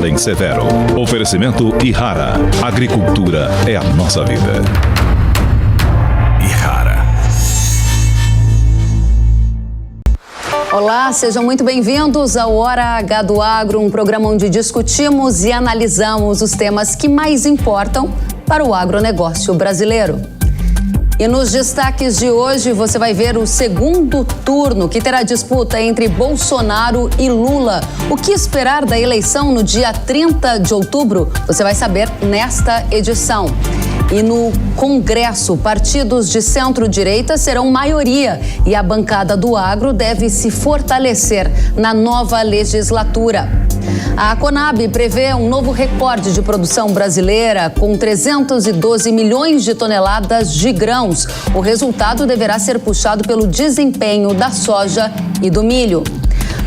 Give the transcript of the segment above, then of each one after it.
Kellen Severo. Oferecimento Ihara. Agricultura é a nossa vida. Ihara. Olá, sejam muito bem-vindos ao Hora H do Agro, um programa onde discutimos e analisamos os temas que mais importam para o agronegócio brasileiro. E nos destaques de hoje você vai ver o segundo turno, que terá disputa entre Bolsonaro e Lula. O que esperar da eleição no dia 30 de outubro? Você vai saber nesta edição. E no Congresso, partidos de centro-direita serão maioria e a bancada do agro deve se fortalecer na nova legislatura. A Conab prevê um novo recorde de produção brasileira com 312 milhões de toneladas de grãos. O resultado deverá ser puxado pelo desempenho da soja e do milho.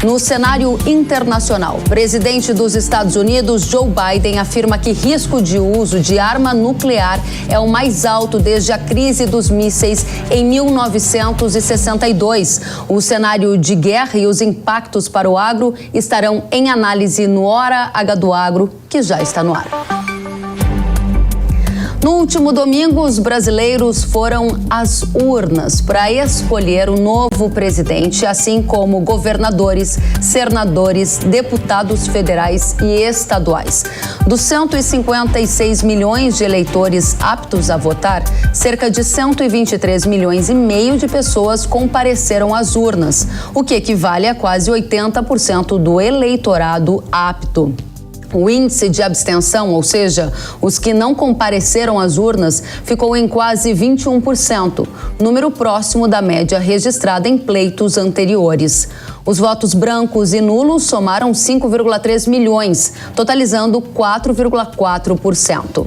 No cenário internacional, o presidente dos Estados Unidos, Joe Biden, afirma que risco de uso de arma nuclear é o mais alto desde a crise dos mísseis em 1962. O cenário de guerra e os impactos para o agro estarão em análise no Hora H do Agro, que já está no ar. No último domingo, os brasileiros foram às urnas para escolher o novo presidente, assim como governadores, senadores, deputados federais e estaduais. Dos 156 milhões de eleitores aptos a votar, cerca de 123 milhões e meio de pessoas compareceram às urnas, o que equivale a quase 80% do eleitorado apto. O índice de abstenção, ou seja, os que não compareceram às urnas, ficou em quase 21%, número próximo da média registrada em pleitos anteriores. Os votos brancos e nulos somaram 5,3 milhões, totalizando 4,4%.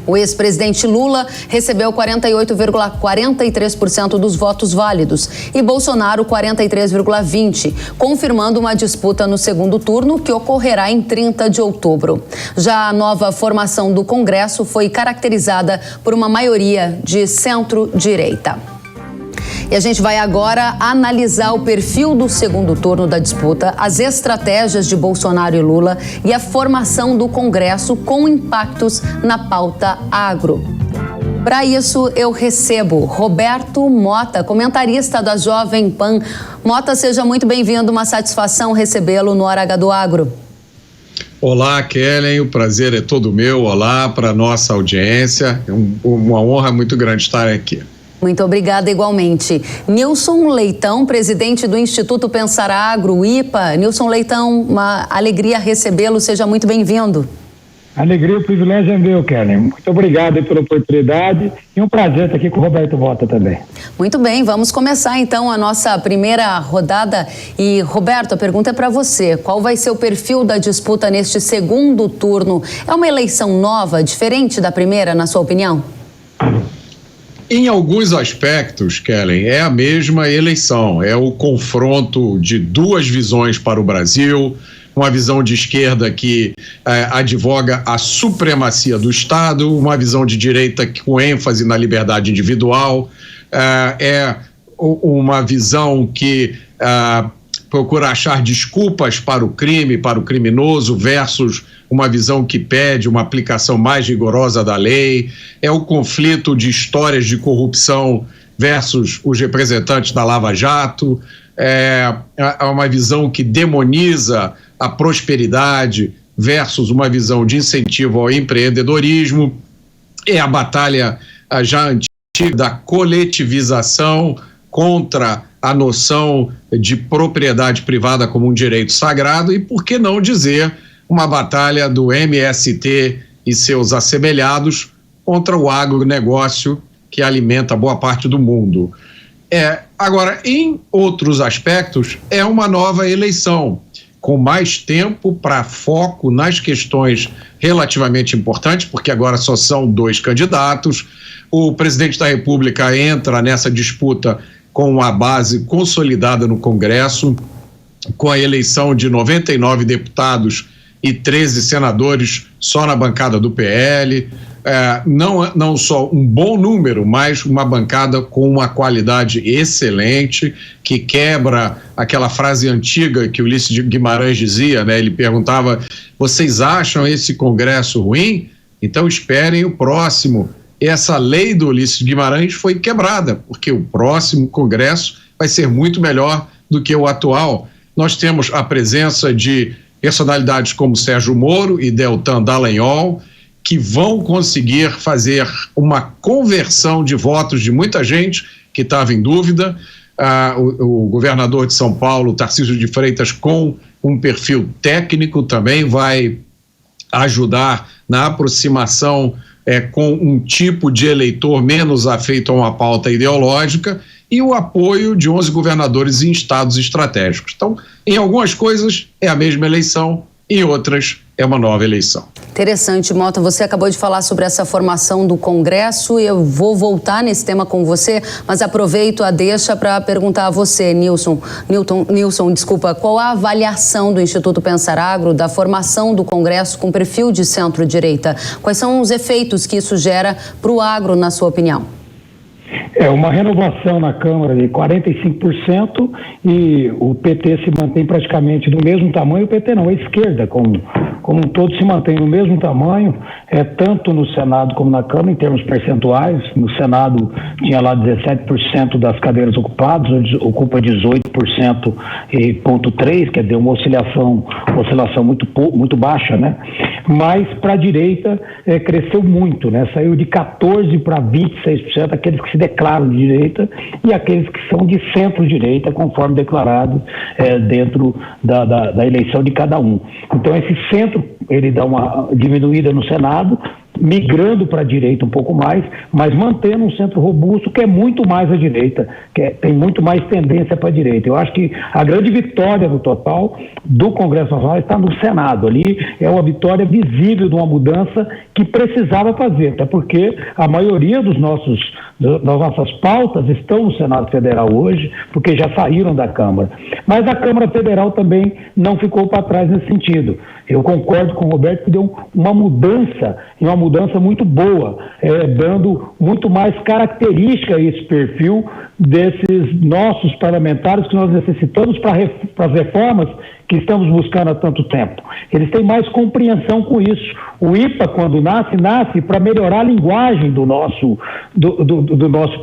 O ex-presidente Lula recebeu 48,43% dos votos válidos e Bolsonaro 43,20%, confirmando uma disputa no segundo turno que ocorrerá em 30 de outubro. Já a nova formação do Congresso foi caracterizada por uma maioria de centro-direita. E a gente vai agora analisar o perfil do segundo turno da disputa, as estratégias de Bolsonaro e Lula e a formação do Congresso com impactos na pauta agro. Para isso, eu recebo Roberto Mota, comentarista da Jovem Pan. Mota, seja muito bem-vindo, uma satisfação recebê-lo no Hora H do Agro. Olá, Kellen, o prazer é todo meu. Olá para a nossa audiência, uma honra muito grande estar aqui. Muito obrigada igualmente. Nilson Leitão, presidente do Instituto Pensar Agro, IPA. Nilson Leitão, uma alegria recebê-lo, seja muito bem-vindo. Alegria, o privilégio é meu, Kellen. Muito obrigado pela oportunidade e um prazer estar aqui com o Roberto Mota também. Muito bem, vamos começar então a nossa primeira rodada. E, Roberto, a pergunta é para você. Qual vai ser o perfil da disputa neste segundo turno? É uma eleição nova, diferente da primeira, na sua opinião? Em alguns aspectos, Kellen, é a mesma eleição, é o confronto de duas visões para o Brasil, uma visão de esquerda que advoga a supremacia do Estado, uma visão de direita com ênfase na liberdade individual, é uma visão que procura achar desculpas para o crime, para o criminoso, versus uma visão que pede uma aplicação mais rigorosa da lei, é o conflito de histórias de corrupção versus os representantes da Lava Jato, é uma visão que demoniza a prosperidade versus uma visão de incentivo ao empreendedorismo, é a batalha já antiga da coletivização contra a noção de propriedade privada como um direito sagrado e, por que não dizer, uma batalha do MST e seus assemelhados contra o agronegócio que alimenta boa parte do mundo. Agora, em outros aspectos, é uma nova eleição, com mais tempo para foco nas questões relativamente importantes, porque agora só são 2 candidatos. O presidente da República entra nessa disputa com a base consolidada no Congresso, com a eleição de 99 deputados 113 senadores só na bancada do PL. Não só um bom número, mas uma bancada com uma qualidade excelente, que quebra aquela frase antiga que o Ulisses Guimarães dizia, né? Ele perguntava: vocês acham esse Congresso ruim? Então esperem o próximo. Essa lei do Ulisses Guimarães foi quebrada, porque o próximo Congresso vai ser muito melhor do que o atual. Nós temos a presença de personalidades como Sérgio Moro e Deltan Dallagnol, que vão conseguir fazer uma conversão de votos de muita gente que estava em dúvida. O governador de São Paulo, Tarcísio de Freitas, com um perfil técnico, também vai ajudar na aproximação com um tipo de eleitor menos afeito a uma pauta ideológica, e o apoio de 11 governadores em estados estratégicos. Então, em algumas coisas é a mesma eleição, em outras é uma nova eleição. Interessante, Mota. Você acabou de falar sobre essa formação do Congresso e eu vou voltar nesse tema com você, mas aproveito a deixa para perguntar a você, Nilson, qual a avaliação do Instituto Pensar Agro da formação do Congresso com perfil de centro-direita? Quais são os efeitos que isso gera para o agro, na sua opinião? Uma renovação na Câmara de 45% e o PT se mantém praticamente do mesmo tamanho. O PT não, a esquerda como um todo se mantém no mesmo tamanho, tanto no Senado como na Câmara, em termos percentuais. No Senado tinha lá 17% das cadeiras ocupadas, hoje ocupa 18,3%, quer dizer, uma oscilação muito baixa, né? Mas para a direita cresceu muito, né? Saiu de 14% para 26%, aqueles que se declaram de direita e aqueles que são de centro-direita, conforme declarado dentro da eleição de cada um. Então esse centro, ele dá uma diminuída no Senado, migrando para a direita um pouco mais, mas mantendo um centro robusto que é muito mais à direita, tem muito mais tendência para a direita. Eu acho que a grande vitória no total do Congresso Nacional está no Senado. Ali é uma vitória visível de uma mudança que precisava fazer, até porque a maioria das nossas pautas estão no Senado Federal hoje, porque já saíram da Câmara. Mas a Câmara Federal também não ficou para trás nesse sentido. Eu concordo com o Roberto que deu uma mudança, e uma mudança muito boa, dando muito mais característica a esse perfil desses nossos parlamentares que nós necessitamos para as reformas que estamos buscando há tanto tempo. Eles têm mais compreensão com isso. O IPA, quando nasce para melhorar a linguagem do nosso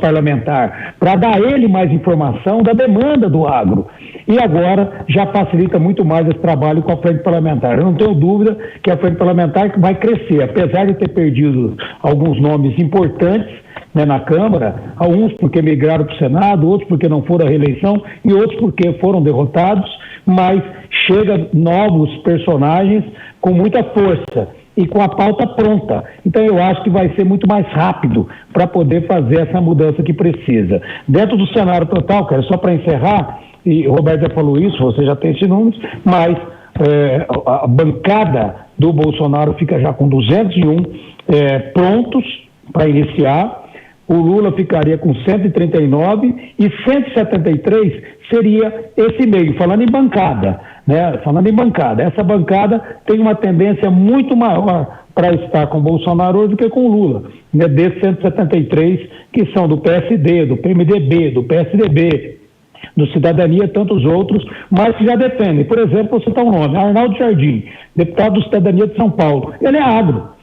parlamentar, para dar a ele mais informação da demanda do agro. E agora já facilita muito mais esse trabalho com a frente parlamentar. Eu não tenho dúvida que a frente parlamentar vai crescer, apesar de ter perdido alguns nomes importantes, né, na Câmara, alguns porque migraram para o Senado, outros porque não foram à reeleição e outros porque foram derrotados, mas chega novos personagens com muita força e com a pauta pronta. Então eu acho que vai ser muito mais rápido para poder fazer essa mudança que precisa. Dentro do cenário total, cara, só para encerrar, e o Roberto já falou isso, você já tem esses números, mas a bancada do Bolsonaro fica já com 201 prontos para iniciar. O Lula ficaria com 139 e 173 seria esse meio, falando em bancada, né? Falando em bancada. Essa bancada tem uma tendência muito maior para estar com o Bolsonaro hoje do que com o Lula, né? Desses 173 que são do PSD, do PMDB, do PSDB, do Cidadania e tantos outros, mas que já defendem. Por exemplo, vou citar um nome, Arnaldo Jardim, deputado do Cidadania de São Paulo. Ele é agro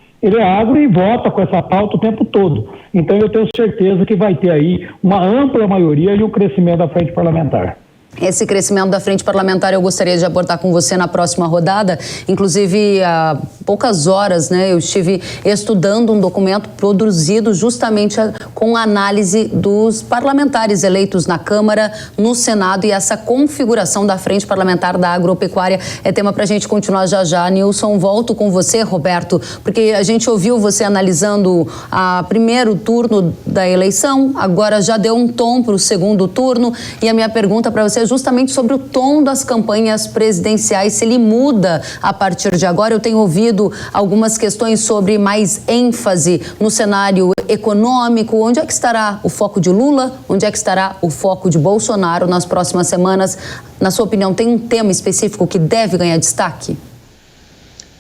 e vota com essa pauta o tempo todo. Então eu tenho certeza que vai ter aí uma ampla maioria e o crescimento da frente parlamentar. Esse crescimento da frente parlamentar eu gostaria de abordar com você na próxima rodada. Inclusive, há poucas horas, né, eu estive estudando um documento produzido justamente com análise dos parlamentares eleitos na Câmara, no Senado, e essa configuração da frente parlamentar da agropecuária é tema para a gente continuar já. Nilson, volto com você, Roberto, porque a gente ouviu você analisando o primeiro turno da eleição, agora já deu um tom para o segundo turno, e a minha pergunta para você justamente sobre o tom das campanhas presidenciais, se ele muda a partir de agora. Eu tenho ouvido algumas questões sobre mais ênfase no cenário econômico. Onde é que estará o foco de Lula? Onde é que estará o foco de Bolsonaro nas próximas semanas? Na sua opinião, tem um tema específico que deve ganhar destaque?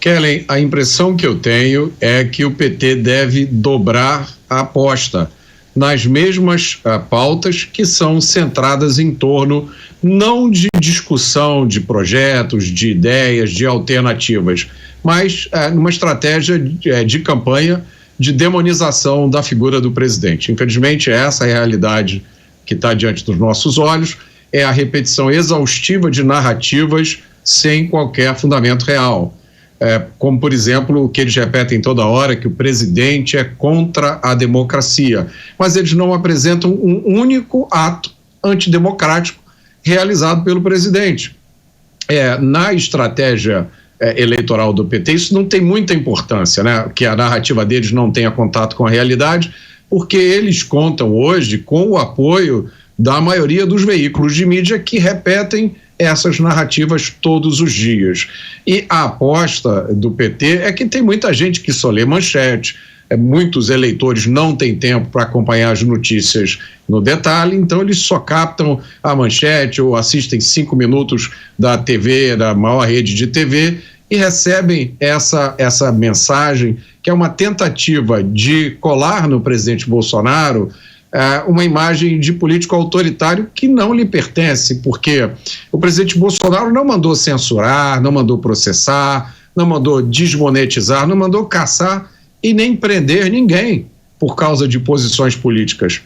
Kellen, a impressão que eu tenho é que o PT deve dobrar a aposta nas mesmas pautas que são centradas em torno não de discussão de projetos, de ideias, de alternativas, mas numa estratégia de campanha de demonização da figura do presidente. Infelizmente, essa é a realidade que está diante dos nossos olhos, é a repetição exaustiva de narrativas sem qualquer fundamento real. Como, por exemplo, o que eles repetem toda hora, que o presidente é contra a democracia, mas eles não apresentam um único ato antidemocrático realizado pelo presidente. Na estratégia eleitoral do PT, isso não tem muita importância, né? Que a narrativa deles não tenha contato com a realidade, porque eles contam hoje com o apoio da maioria dos veículos de mídia que repetem essas narrativas todos os dias. E a aposta do PT é que tem muita gente que só lê manchete, muitos eleitores não têm tempo para acompanhar as notícias no detalhe, então eles só captam a manchete ou assistem 5 minutos da TV, da maior rede de TV, e recebem essa mensagem, que é uma tentativa de colar no presidente Bolsonaro uma imagem de político autoritário que não lhe pertence, porque o presidente Bolsonaro não mandou censurar, não mandou processar, não mandou desmonetizar, não mandou caçar e nem prender ninguém por causa de posições políticas.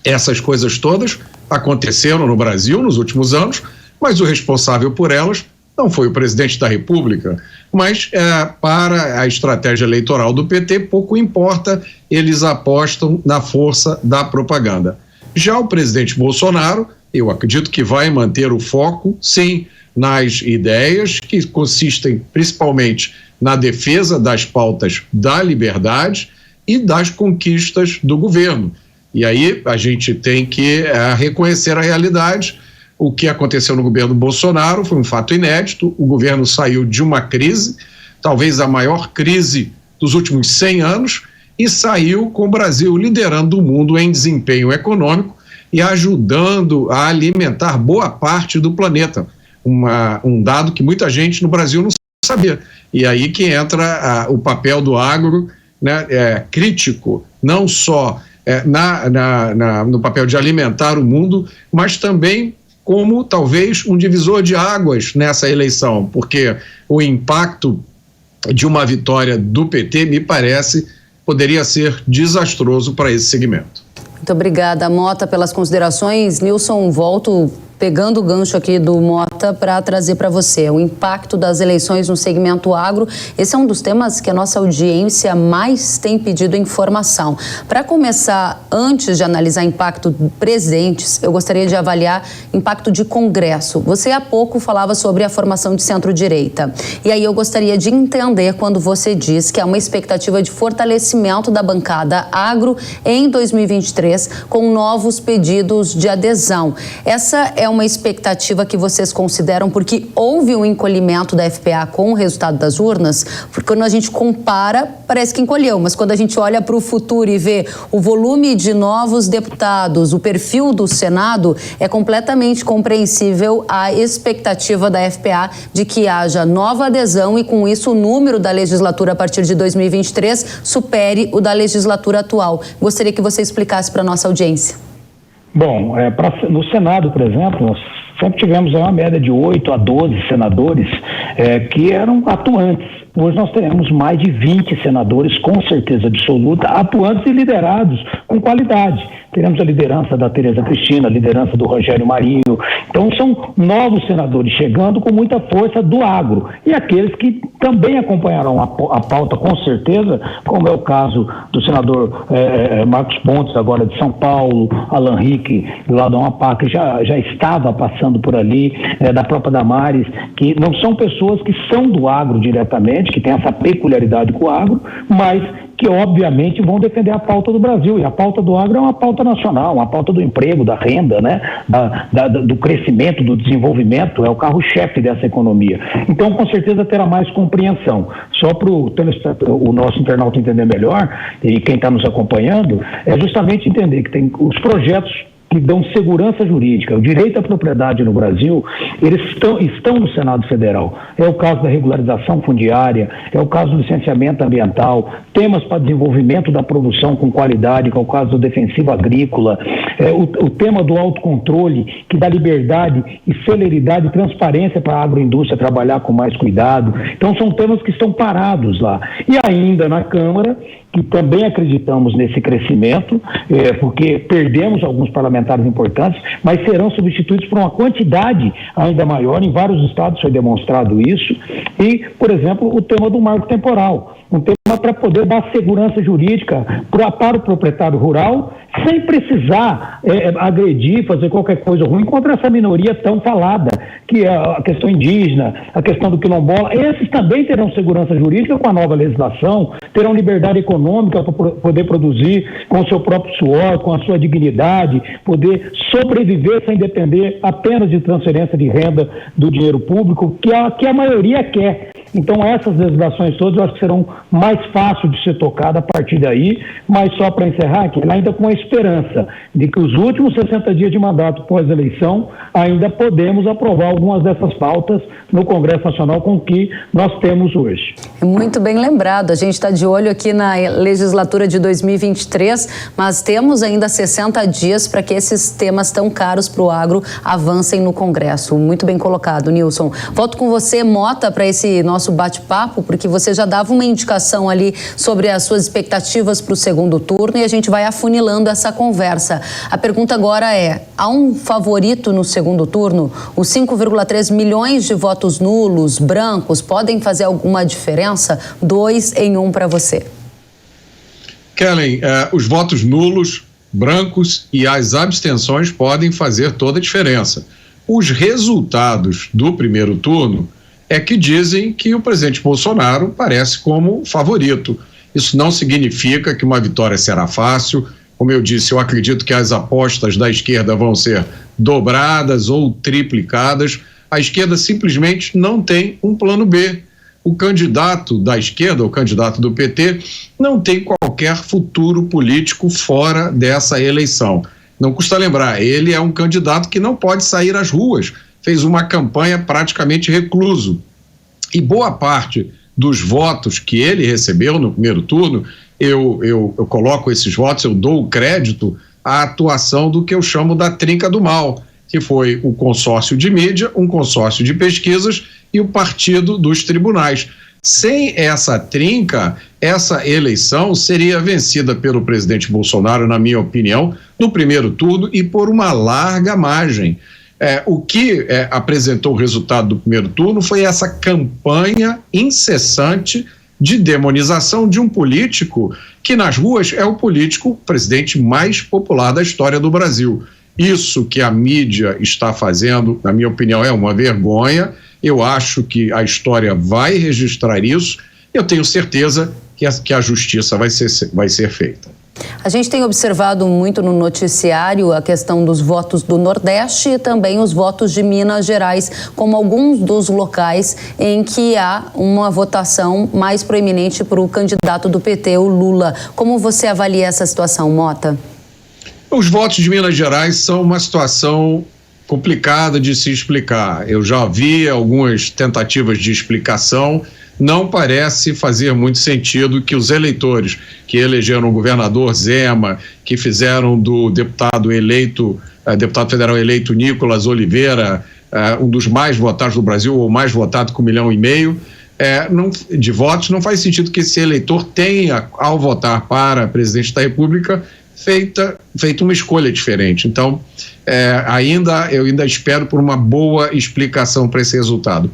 Essas coisas todas aconteceram no Brasil nos últimos anos, mas o responsável por elas não foi o presidente da República, mas para a estratégia eleitoral do PT, pouco importa, eles apostam na força da propaganda. Já o presidente Bolsonaro, eu acredito que vai manter o foco, sim, nas ideias que consistem principalmente na defesa das pautas da liberdade e das conquistas do governo. E aí a gente tem que reconhecer a realidade. O que aconteceu no governo Bolsonaro foi um fato inédito. O governo saiu de uma crise, talvez a maior crise dos últimos 100 anos, e saiu com o Brasil liderando o mundo em desempenho econômico e ajudando a alimentar boa parte do planeta. Um dado que muita gente no Brasil não sabia. E aí que entra o papel do agro, né, crítico, não só no papel de alimentar o mundo, mas também como talvez um divisor de águas nessa eleição, porque o impacto de uma vitória do PT, me parece, poderia ser desastroso para esse segmento. Muito obrigada, Mota, pelas considerações. Nilson, volto pegando o gancho aqui do Mota para trazer para você o impacto das eleições no segmento agro. Esse é um dos temas que a nossa audiência mais tem pedido informação. Para começar, antes de analisar impacto presentes, eu gostaria de avaliar impacto de Congresso. Você há pouco falava sobre a formação de centro-direita. E aí eu gostaria de entender quando você diz que há uma expectativa de fortalecimento da bancada agro em 2023 com novos pedidos de adesão. Essa é uma expectativa que vocês consideram porque houve um encolhimento da FPA com o resultado das urnas? Porque quando a gente compara, parece que encolheu, mas quando a gente olha para o futuro e vê o volume de novos deputados, o perfil do Senado, é completamente compreensível a expectativa da FPA de que haja nova adesão e, com isso, o número da legislatura a partir de 2023 supere o da legislatura atual. Gostaria que você explicasse para a nossa audiência. Bom, no Senado, por exemplo, nós sempre tivemos uma média de 8 a 12 senadores que eram atuantes. Hoje nós teremos mais de 20 senadores, com certeza absoluta, atuantes e liderados com qualidade. Teremos a liderança da Tereza Cristina, a liderança do Rogério Marinho. Então são novos senadores chegando com muita força do agro. E aqueles que também acompanharão a pauta, com certeza, como é o caso do senador Marcos Pontes, agora de São Paulo, Alan Rick, lá do Amapá, que já estava passando por ali, da própria Damares, que não são pessoas que são do agro diretamente, que tem essa peculiaridade com o agro, mas que obviamente vão defender a pauta do Brasil, e a pauta do agro é uma pauta nacional, uma pauta do emprego, da renda, né? Do crescimento, do desenvolvimento, é o carro-chefe dessa economia. Então, com certeza terá mais compreensão. Só para o nosso internauta entender melhor, e quem está nos acompanhando, é justamente entender que tem os projetos que dão segurança jurídica. O direito à propriedade no Brasil, eles estão no Senado Federal. É o caso da regularização fundiária, é o caso do licenciamento ambiental, temas para desenvolvimento da produção com qualidade, que é o caso do defensivo agrícola, o tema do autocontrole, que dá liberdade e celeridade e transparência para a agroindústria trabalhar com mais cuidado. Então, são temas que estão parados lá. E ainda na Câmara, que também acreditamos nesse crescimento, porque perdemos alguns parlamentares importantes, mas serão substituídos por uma quantidade ainda maior. Em vários estados foi demonstrado isso. E, por exemplo, o tema do marco temporal, um tema para poder dar segurança jurídica para o proprietário rural, sem precisar agredir, fazer qualquer coisa ruim contra essa minoria tão falada, que é a questão indígena, a questão do quilombola. Esses também terão segurança jurídica com a nova legislação, terão liberdade econômica para poder produzir com o seu próprio suor, com a sua dignidade, poder sobreviver sem depender apenas de transferência de renda do dinheiro público, que a maioria quer. Então, essas legislações todas eu acho que serão mais fáceis de ser tocadas a partir daí, mas só para encerrar aqui, ainda com a esperança de que os últimos 60 dias de mandato pós-eleição ainda podemos aprovar algumas dessas pautas no Congresso Nacional com o que nós temos hoje. Muito bem lembrado, a gente está de olho aqui na legislatura de 2023, mas temos ainda 60 dias para que esses temas tão caros para o agro avancem no Congresso. Muito bem colocado, Nilson. Volto com você, Mota, para esse nosso bate-papo, porque você já dava uma indicação ali sobre as suas expectativas para o segundo turno e a gente vai afunilando essa conversa. A pergunta agora é, há um favorito no segundo turno? Os 5,3 milhões de votos nulos, brancos, podem fazer alguma diferença? 2 em 1 para você. Kellen, os votos nulos, brancos e as abstenções podem fazer toda a diferença. Os resultados do primeiro turno é que dizem que o presidente Bolsonaro parece como favorito. Isso não significa que uma vitória será fácil. Como eu disse, eu acredito que as apostas da esquerda vão ser dobradas ou triplicadas. A esquerda simplesmente não tem um plano B. O candidato da esquerda, o candidato do PT, não tem qualquer futuro político fora dessa eleição. Não custa lembrar, ele é um candidato que não pode sair às ruas, fez uma campanha praticamente recluso. E boa parte dos votos que ele recebeu no primeiro turno, eu coloco esses votos, eu dou o crédito à atuação do que eu chamo da trinca do mal, que foi o consórcio de mídia, um consórcio de pesquisas e o partido dos tribunais. Sem essa trinca, essa eleição seria vencida pelo presidente Bolsonaro, na minha opinião, no primeiro turno e por uma larga margem. O que apresentou o resultado do primeiro turno foi essa campanha incessante de demonização de um político que nas ruas é o político presidente mais popular da história do Brasil. Isso que a mídia está fazendo, na minha opinião, é uma vergonha. Eu acho que a história vai registrar isso. Eu tenho certeza que a justiça vai ser feita. A gente tem observado muito no noticiário a questão dos votos do Nordeste e também os votos de Minas Gerais, como alguns dos locais em que há uma votação mais proeminente para o candidato do PT, o Lula. Como você avalia essa situação, Mota? Os votos de Minas Gerais são uma situação complicada de se explicar. Eu já vi algumas tentativas de explicação. Não parece fazer muito sentido que os eleitores que elegeram o governador Zema, que fizeram do deputado federal eleito Nicolas Oliveira, um dos mais votados do Brasil, ou mais votado com 1,5 milhão de votos, não faz sentido que esse eleitor tenha, ao votar para presidente da República, feito uma escolha diferente. Então, eu ainda espero por uma boa explicação para esse resultado.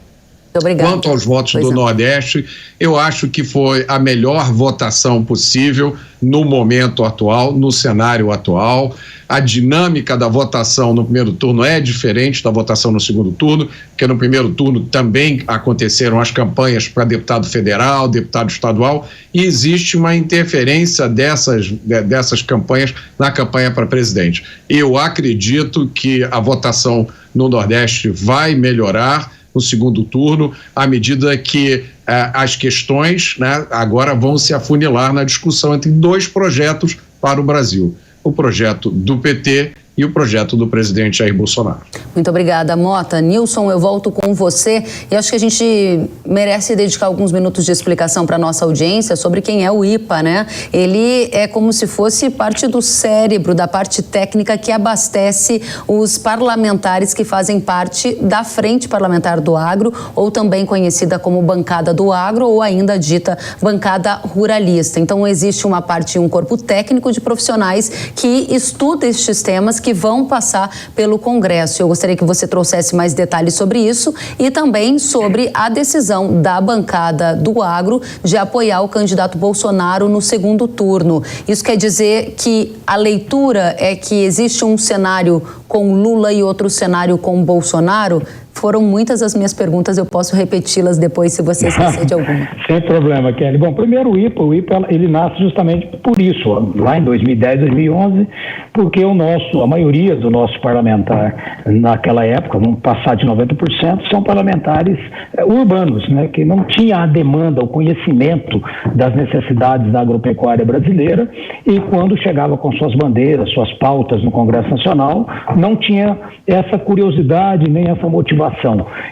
Obrigado. Quanto aos votos do Nordeste, eu acho que foi a melhor votação possível no momento atual, no cenário atual. A dinâmica da votação no primeiro turno é diferente da votação no segundo turno, porque no primeiro turno também aconteceram as campanhas para deputado federal, deputado estadual, e existe uma interferência dessas campanhas na campanha para presidente. Eu acredito que a votação no Nordeste vai melhorar no segundo turno, à medida que as questões, agora vão se afunilar na discussão entre dois projetos para o Brasil. O projeto do PT e o projeto do presidente Jair Bolsonaro. Muito obrigada, Mota. Nilson, eu volto com você e acho que a gente merece dedicar alguns minutos de explicação para a nossa audiência sobre quem é o IPA, né? Ele é como se fosse parte do cérebro, da parte técnica que abastece os parlamentares que fazem parte da Frente Parlamentar do Agro, ou também conhecida como Bancada do Agro, ou ainda dita Bancada Ruralista. Então, existe uma parte, um corpo técnico de profissionais que estuda estes temas que vão passar pelo Congresso. Eu gostaria que você trouxesse mais detalhes sobre isso e também sobre a decisão da Bancada do Agro de apoiar o candidato Bolsonaro no segundo turno. Isso quer dizer que a leitura é que existe um cenário com Lula e outro cenário com Bolsonaro? Foram muitas as minhas perguntas, eu posso repeti-las depois se você esquecer de alguma. Sem problema, Kelly. Bom, primeiro o IPA ele nasce justamente por isso, lá em 2010, 2011, porque a maioria do nosso parlamentar naquela época, vamos passar de 90%, são parlamentares urbanos, né, que não tinha a demanda, o conhecimento das necessidades da agropecuária brasileira, e quando chegava com suas bandeiras, suas pautas no Congresso Nacional, não tinha essa curiosidade nem essa motivação.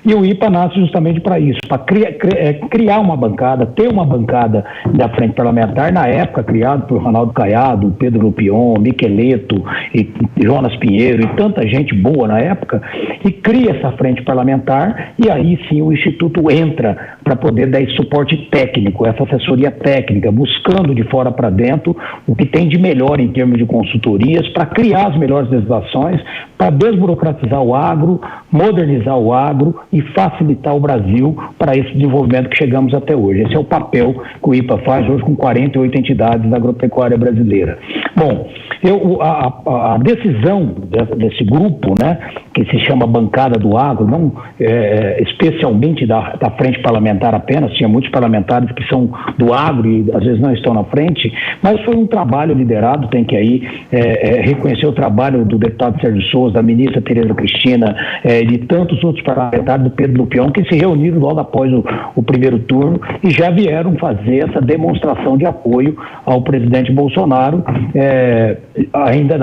E o IPA nasce justamente para isso, para criar uma bancada, ter uma bancada da Frente Parlamentar, na época criado por Ronaldo Caiado, Pedro Lupion, Miqueleto, e Jonas Pinheiro e tanta gente boa na época, e cria essa Frente Parlamentar, e aí sim o Instituto entra para poder dar esse suporte técnico, essa assessoria técnica, buscando de fora para dentro o que tem de melhor em termos de consultorias, para criar as melhores legislações, para desburocratizar o agro, modernizar o agro e facilitar o Brasil para esse desenvolvimento que chegamos até hoje. Esse é o papel que o IPA faz hoje com 48 entidades da agropecuária brasileira. Bom, a decisão desse grupo, né, que se chama Bancada do Agro, não especialmente da Frente Parlamentar apenas, tinha muitos parlamentares que são do agro e às vezes não estão na frente, mas foi um trabalho liderado, tem que aí reconhecer o trabalho do deputado Sérgio Souza, da ministra Tereza Cristina, de tantos outros parlamentares, do Pedro Lupion, que se reuniram logo após o primeiro turno e já vieram fazer essa demonstração de apoio ao presidente Bolsonaro, ainda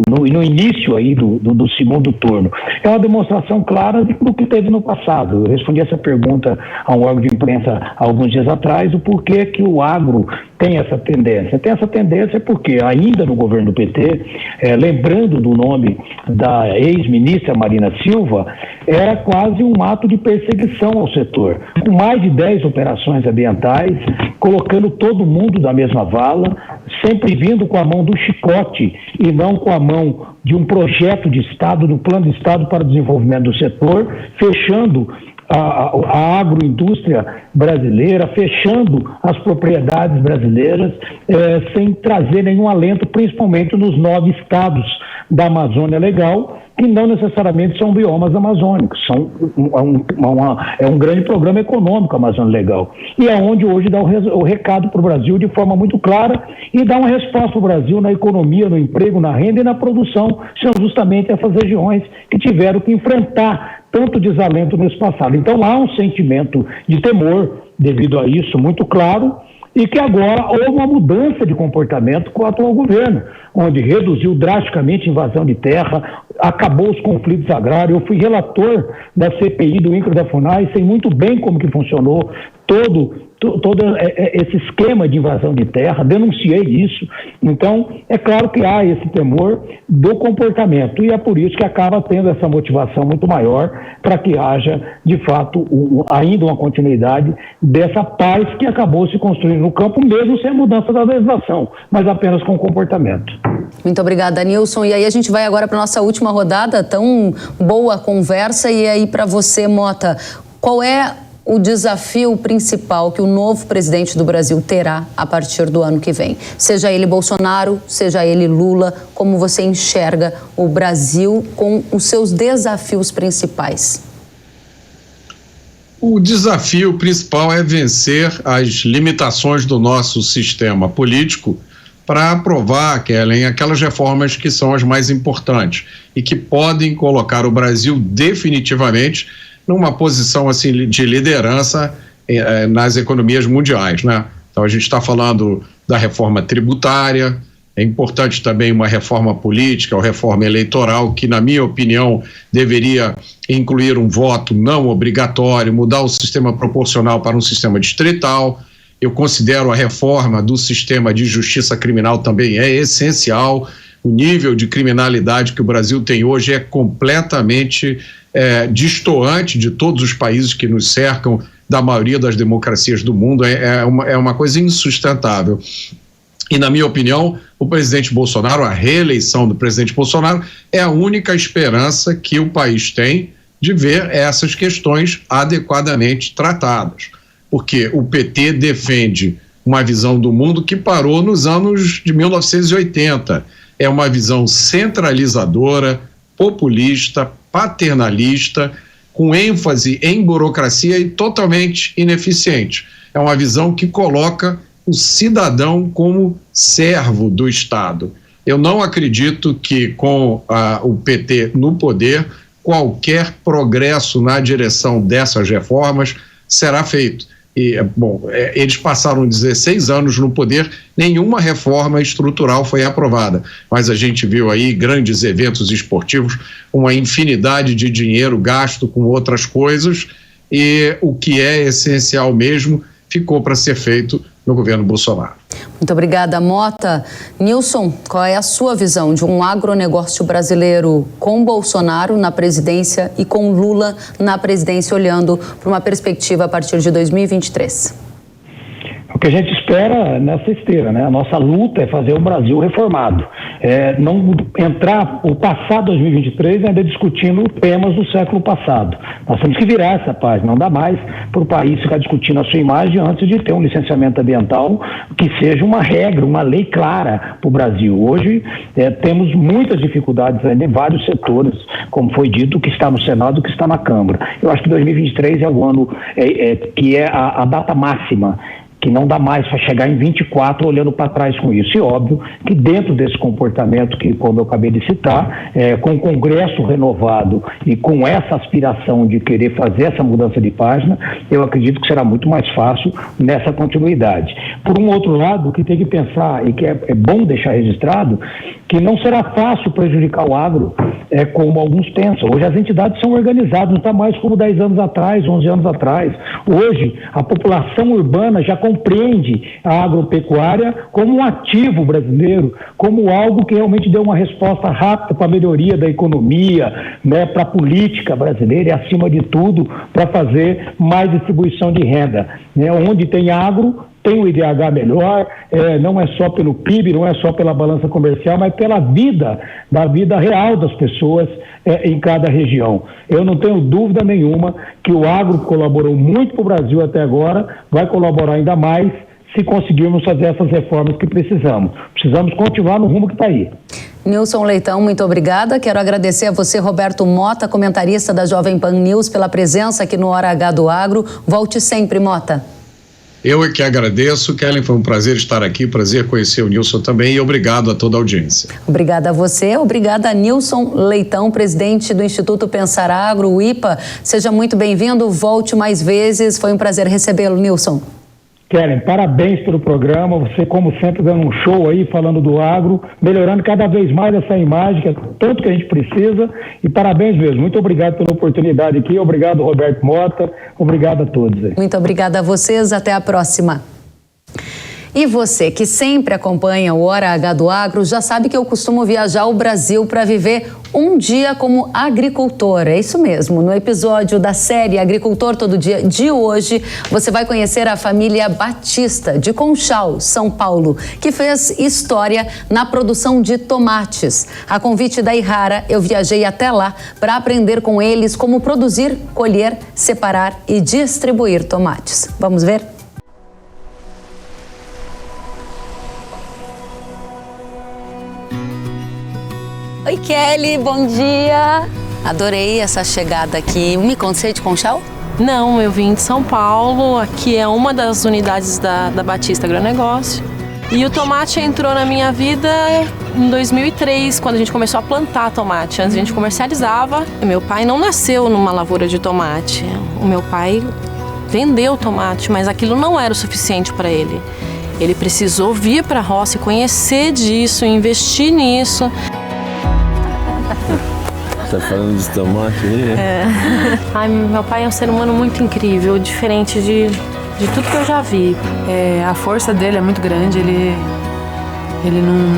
no início aí do segundo turno. É uma demonstração clara do que teve no passado. Eu respondi essa pergunta a um órgão de imprensa há alguns dias atrás, o porquê que o agro tem essa tendência. Tem essa tendência porque ainda no governo do PT, lembrando do nome da ex-ministra Marina Silva, era quase um ato de perseguição ao setor, com mais de 10 operações ambientais, colocando todo mundo da mesma vala, sempre vindo com a mão do chicote e não com a mão de um projeto de Estado, do plano de Estado para o desenvolvimento do setor, fechando a agroindústria brasileira, fechando as propriedades brasileiras, sem trazer nenhum alento, principalmente nos 9 estados da Amazônia Legal, que não necessariamente são biomas amazônicos, é um grande programa econômico Amazônia Legal, e é onde hoje dá o recado para o Brasil de forma muito clara e dá uma resposta para o Brasil na economia, no emprego, na renda e na produção. São justamente essas regiões que tiveram que enfrentar tanto desalento nesse passado. Então há um sentimento de temor devido a isso muito claro, e que agora houve uma mudança de comportamento com o atual governo, onde reduziu drasticamente a invasão de terra, acabou os conflitos agrários. Eu fui relator da CPI do INCRA da FUNAI, sei muito bem como que funcionou todo esse esquema de invasão de terra, denunciei isso. Então, é claro que há esse temor do comportamento, e é por isso que acaba tendo essa motivação muito maior para que haja, de fato, ainda uma continuidade dessa paz que acabou se construindo no campo, mesmo sem a mudança da legislação, mas apenas com o comportamento. Muito obrigada, Nilson. E aí a gente vai agora para a nossa última rodada, tão boa conversa, e aí para você, Mota, qual é o desafio principal que o novo presidente do Brasil terá a partir do ano que vem? Seja ele Bolsonaro, seja ele Lula, como você enxerga o Brasil com os seus desafios principais? O desafio principal é vencer as limitações do nosso sistema político para aprovar, Kellen, aquelas reformas que são as mais importantes e que podem colocar o Brasil definitivamente numa posição assim de liderança nas economias mundiais, né? Então a gente está falando da reforma tributária, É importante também uma reforma política, ou reforma eleitoral, que, na minha opinião, deveria incluir um voto não obrigatório, mudar o sistema proporcional para um sistema distrital. Eu considero a reforma do sistema de justiça criminal também é essencial. O nível de criminalidade que o Brasil tem hoje é completamente destoante de todos os países que nos cercam, da maioria das democracias do mundo. É uma coisa insustentável. E, na minha opinião, o presidente Bolsonaro, a reeleição do presidente Bolsonaro, é a única esperança que o país tem de ver essas questões adequadamente tratadas. Porque o PT defende uma visão do mundo que parou nos anos de 1980. É uma visão centralizadora, populista, paternalista, com ênfase em burocracia e totalmente ineficiente. É uma visão que coloca o cidadão como servo do Estado. Eu não acredito que com o PT no poder, qualquer progresso na direção dessas reformas será feito. E, eles passaram 16 anos no poder, nenhuma reforma estrutural foi aprovada, mas a gente viu aí grandes eventos esportivos, uma infinidade de dinheiro gasto com outras coisas, e o que é essencial mesmo ficou para ser feito no governo Bolsonaro. Muito obrigada, Mota. Nilson, qual é a sua visão de um agronegócio brasileiro com Bolsonaro na presidência e com Lula na presidência, olhando para uma perspectiva a partir de 2023? O que a gente espera nessa esteira, né? A nossa luta é fazer o Brasil reformado. Não entrar o passado 2023 ainda discutindo temas do século passado. Nós temos que virar essa página. Não dá mais para o país ficar discutindo a sua imagem antes de ter um licenciamento ambiental que seja uma regra, uma lei clara para o Brasil. Hoje temos muitas dificuldades ainda em vários setores, como foi dito, que está no Senado e que está na Câmara. Eu acho que 2023 é o ano que é a data máxima, que não dá mais para chegar em 24 olhando para trás com isso. E óbvio que dentro desse comportamento que, como eu acabei de citar, com o Congresso renovado e com essa aspiração de querer fazer essa mudança de página, eu acredito que será muito mais fácil nessa continuidade. Por um outro lado, o que tem que pensar, e que é bom deixar registrado, que não será fácil prejudicar o agro, como alguns pensam. Hoje as entidades são organizadas, não está mais como 10 anos atrás, 11 anos atrás. Hoje a população urbana já compreende a agropecuária como um ativo brasileiro, como algo que realmente deu uma resposta rápida para a melhoria da economia, né, para a política brasileira e, acima de tudo, para fazer mais distribuição de renda. Né? Onde tem agro, tem o IDH melhor, não é só pelo PIB, não é só pela balança comercial, mas pela vida, da vida real das pessoas em cada região. Eu não tenho dúvida nenhuma que o agro colaborou muito para o Brasil até agora, vai colaborar ainda mais se conseguirmos fazer essas reformas que precisamos. Precisamos continuar no rumo que está aí. Nilson Leitão, muito obrigada. Quero agradecer a você, Roberto Mota, comentarista da Jovem Pan News, pela presença aqui no Hora H do Agro. Volte sempre, Mota. Eu é que agradeço, Kellen, foi um prazer estar aqui, prazer conhecer o Nilson também, e obrigado a toda a audiência. Obrigada a você, obrigada a Nilson Leitão, presidente do Instituto Pensar Agro, o IPA. Seja muito bem-vindo, volte mais vezes, foi um prazer recebê-lo, Nilson. Kellen, parabéns pelo programa, você como sempre dando um show aí, falando do agro, melhorando cada vez mais essa imagem, que é tanto que a gente precisa, e parabéns mesmo, muito obrigado pela oportunidade aqui, obrigado Roberto Mota, obrigado a todos aí. Muito obrigada a vocês, até a próxima. E você que sempre acompanha o Hora H do Agro já sabe que eu costumo viajar ao Brasil para viver um dia como agricultor. É isso mesmo. No episódio da série Agricultor Todo Dia de hoje, você vai conhecer a família Batista de Conchal, São Paulo, que fez história na produção de tomates. A convite da Ihara, eu viajei até lá para aprender com eles como produzir, colher, separar e distribuir tomates. Vamos ver? Oi, Kelly, bom dia. Adorei essa chegada aqui. Me conta, você é de Conchal? Não, eu vim de São Paulo. Aqui é uma das unidades da Batista Agronegócio. E o tomate entrou na minha vida em 2003, quando a gente começou a plantar tomate. Antes a gente comercializava. Meu pai não nasceu numa lavoura de tomate. O meu pai vendeu tomate, mas aquilo não era o suficiente para ele. Ele precisou vir para a roça e conhecer disso, investir nisso. Tá falando de tomate aí, né? Ai, meu pai é um ser humano muito incrível, diferente de tudo que eu já vi. A força dele é muito grande, ele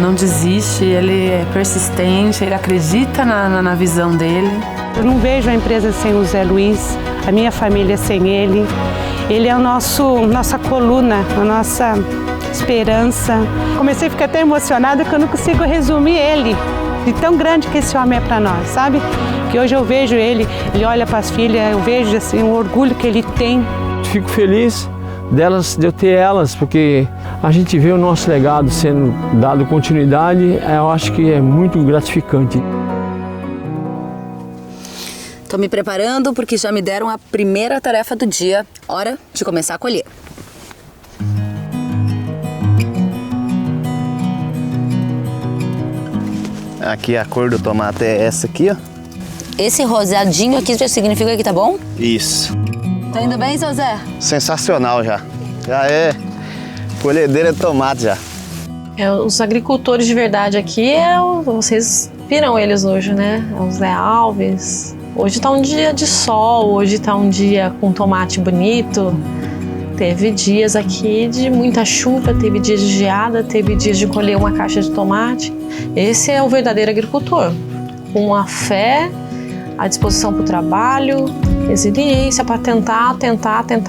não desiste, ele é persistente, ele acredita na visão dele. Eu não vejo a empresa sem o Zé Luiz, a minha família sem ele. Ele é nossa coluna, a nossa esperança. Comecei a ficar até emocionada que eu não consigo resumir ele, de tão grande que esse homem é para nós, sabe? Que hoje eu vejo ele olha para as filhas, eu vejo assim, o orgulho que ele tem. Fico feliz de eu ter elas, porque a gente vê o nosso legado sendo dado continuidade, eu acho que é muito gratificante. Tô me preparando porque já me deram a primeira tarefa do dia. Hora de começar a colher. Aqui a cor do tomate é essa aqui, ó. Esse rosadinho aqui já significa que tá bom? Isso. Tá indo bem, seu Zé? Sensacional já. Já é colhedeira de tomate já. Os agricultores de verdade aqui, vocês viram eles hoje, né? O Zé Alves. Hoje tá um dia de sol, hoje tá um dia com tomate bonito. Teve dias aqui de muita chuva, teve dias de geada, teve dias de colher uma caixa de tomate. Esse é o verdadeiro agricultor, com a fé, a disposição para o trabalho, resiliência para tentar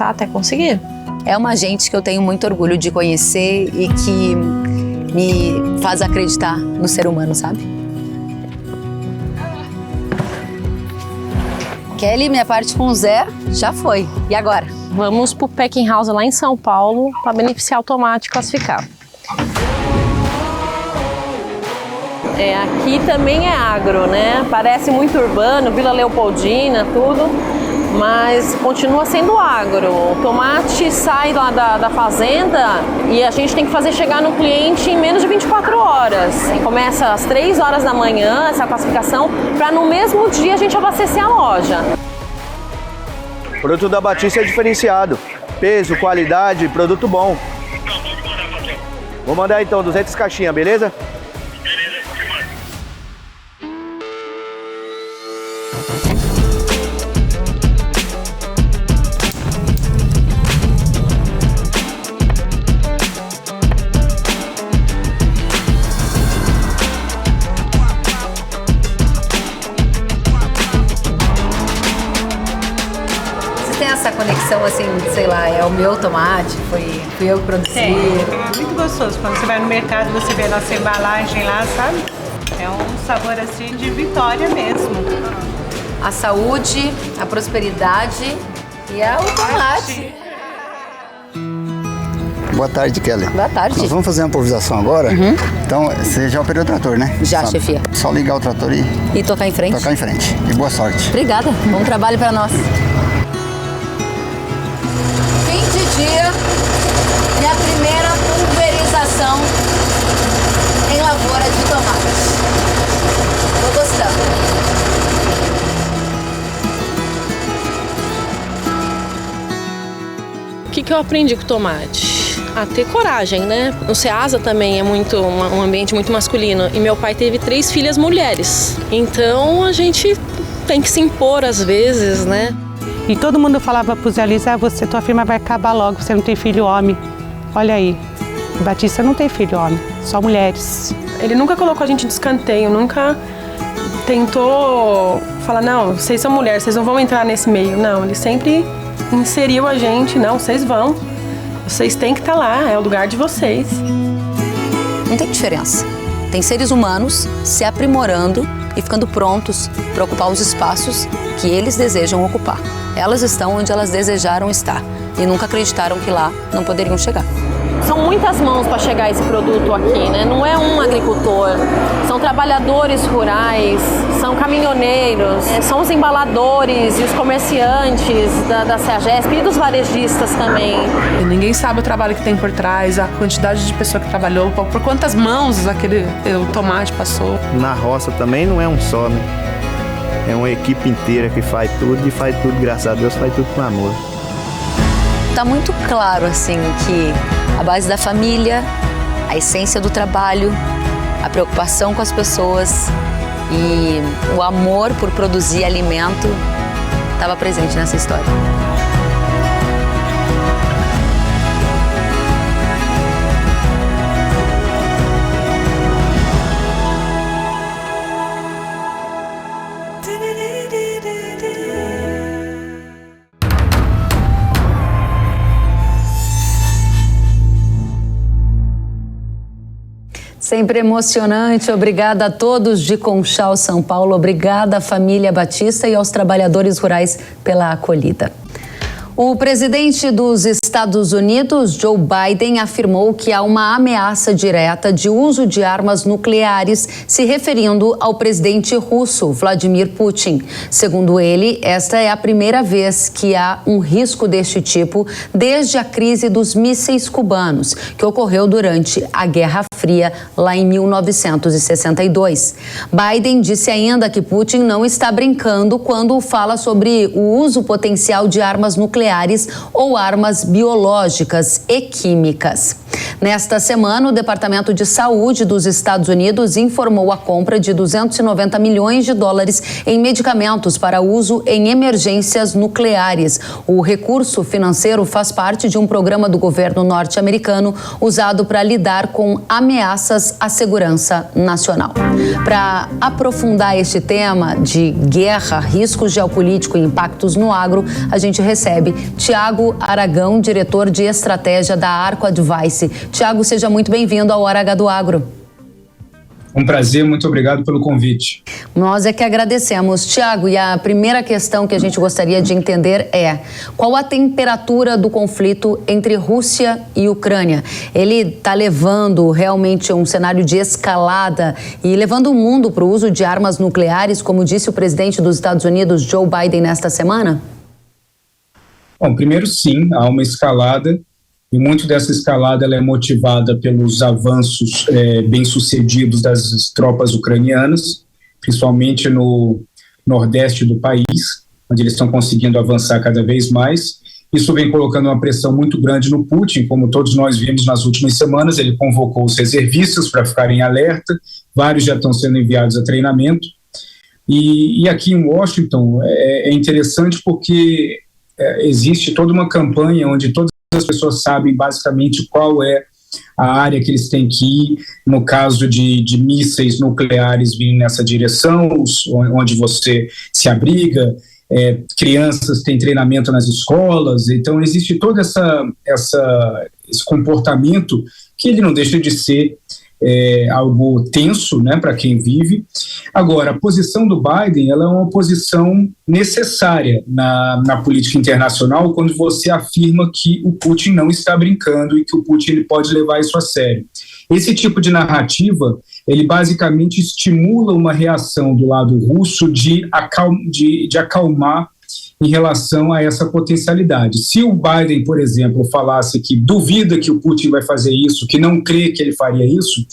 até conseguir. É uma gente que eu tenho muito orgulho de conhecer e que me faz acreditar no ser humano, sabe? Kelly, minha parte com o Zé já foi. E agora? Vamos pro Packing House lá em São Paulo para beneficiar o tomate e classificar. Aqui também é agro, né? Parece muito urbano, Vila Leopoldina, tudo, mas continua sendo agro. O tomate sai lá da fazenda e a gente tem que fazer chegar no cliente em menos de 24 horas. Começa às 3 horas da manhã essa classificação para no mesmo dia a gente abastecer a loja. O produto da Batista é diferenciado. Peso, qualidade, produto bom. Vou mandar então 200 caixinhas, beleza? Essa conexão assim, sei lá, é o meu tomate, fui eu que produzi. Muito gostoso. Quando você vai no mercado, você vê a nossa embalagem lá, sabe? É um sabor assim de vitória mesmo. A saúde, a prosperidade e o tomate. Boa tarde, Kelly. Boa tarde. Nós vamos fazer uma improvisação agora. Então, você já operou o trator, né? Já, Sabe? chefia. Só ligar o trator e tocar em frente. Tocar em frente. E boa sorte. Obrigada. Bom trabalho para nós. Fim de dia e a primeira pulverização em lavoura de tomate. Tô gostando. O que eu aprendi com o tomate? A ter coragem, né? O Ceasa também é um ambiente muito masculino. E meu pai teve 3 filhas mulheres. Então a gente tem que se impor às vezes, né? E todo mundo falava pro Zé Luiz, tua firma vai acabar logo, você não tem filho homem. Olha aí, Batista não tem filho homem, só mulheres. Ele nunca colocou a gente de escanteio, nunca tentou falar, não, vocês são mulheres, vocês não vão entrar nesse meio. Não, ele sempre inseriu a gente, não, vocês vão. Vocês têm que estar lá, é o lugar de vocês. Não tem diferença. Tem seres humanos se aprimorando e ficando prontos para ocupar os espaços que eles desejam ocupar. Elas estão onde elas desejaram estar e nunca acreditaram que lá não poderiam chegar. São muitas mãos para chegar esse produto aqui, né? Não é um agricultor, são trabalhadores rurais, são caminhoneiros, são os embaladores e os comerciantes da Ceagesp e dos varejistas também. E ninguém sabe o trabalho que tem por trás, a quantidade de pessoa que trabalhou, por quantas mãos o tomate passou. Na roça também não é um só, né? É uma equipe inteira que faz tudo e faz tudo, graças a Deus, faz tudo com amor. Tá muito claro, assim, que A base da família, a essência do trabalho, a preocupação com as pessoas e o amor por produzir alimento estava presente nessa história. Sempre emocionante. Obrigada a todos de Conchal, São Paulo. Obrigada à família Batista e aos trabalhadores rurais pela acolhida. O presidente dos Estados Unidos, Joe Biden, afirmou que há uma ameaça direta de uso de armas nucleares, se referindo ao presidente russo, Vladimir Putin. Segundo ele, esta é a primeira vez que há um risco deste tipo desde a crise dos mísseis cubanos, que ocorreu durante a Guerra Fria, lá em 1962. Biden disse ainda que Putin não está brincando quando fala sobre o uso potencial de armas nucleares ou armas biológicas e químicas. Nesta semana, o Departamento de Saúde dos Estados Unidos informou a compra de 290 milhões de dólares em medicamentos para uso em emergências nucleares. O recurso financeiro faz parte de um programa do governo norte-americano usado para lidar com ameaças à segurança nacional. Para aprofundar este tema de guerra, risco geopolítico e impactos no agro, a gente recebe Tiago Aragão, diretor de estratégia da Arco Advice. Tiago, seja muito bem-vindo ao Hora H do Agro. Um prazer, muito obrigado pelo convite. Nós é que agradecemos. Tiago, e a primeira questão que a gente gostaria de entender é: qual a temperatura do conflito entre Rússia e Ucrânia? Ele está levando realmente um cenário de escalada e levando o mundo para o uso de armas nucleares, como disse o presidente dos Estados Unidos, Joe Biden, nesta semana? Bom, primeiro sim, há uma escalada, e muito dessa escalada ela é motivada pelos avanços bem-sucedidos das tropas ucranianas, principalmente no nordeste do país, onde eles estão conseguindo avançar cada vez mais. Isso vem colocando uma pressão muito grande no Putin, como todos nós vimos nas últimas semanas. Ele convocou os reservistas para ficarem em alerta, vários já estão sendo enviados a treinamento. E aqui em Washington é interessante porque existe toda uma campanha onde todas as pessoas sabem basicamente qual é a área que eles têm que ir, no caso de mísseis nucleares virem nessa direção, onde você se abriga, crianças têm treinamento nas escolas, então existe todo esse comportamento que ele não deixa de ser algo tenso, né, para quem vive. Agora, a posição do Biden ela é uma posição necessária na política internacional quando você afirma que o Putin não está brincando e que o Putin ele pode levar isso a sério. Esse tipo de narrativa, ele basicamente estimula uma reação do lado russo de acalmar em relação a essa potencialidade. Se o Biden, por exemplo, falasse que duvida que o Putin vai fazer isso, que não crê que ele faria isso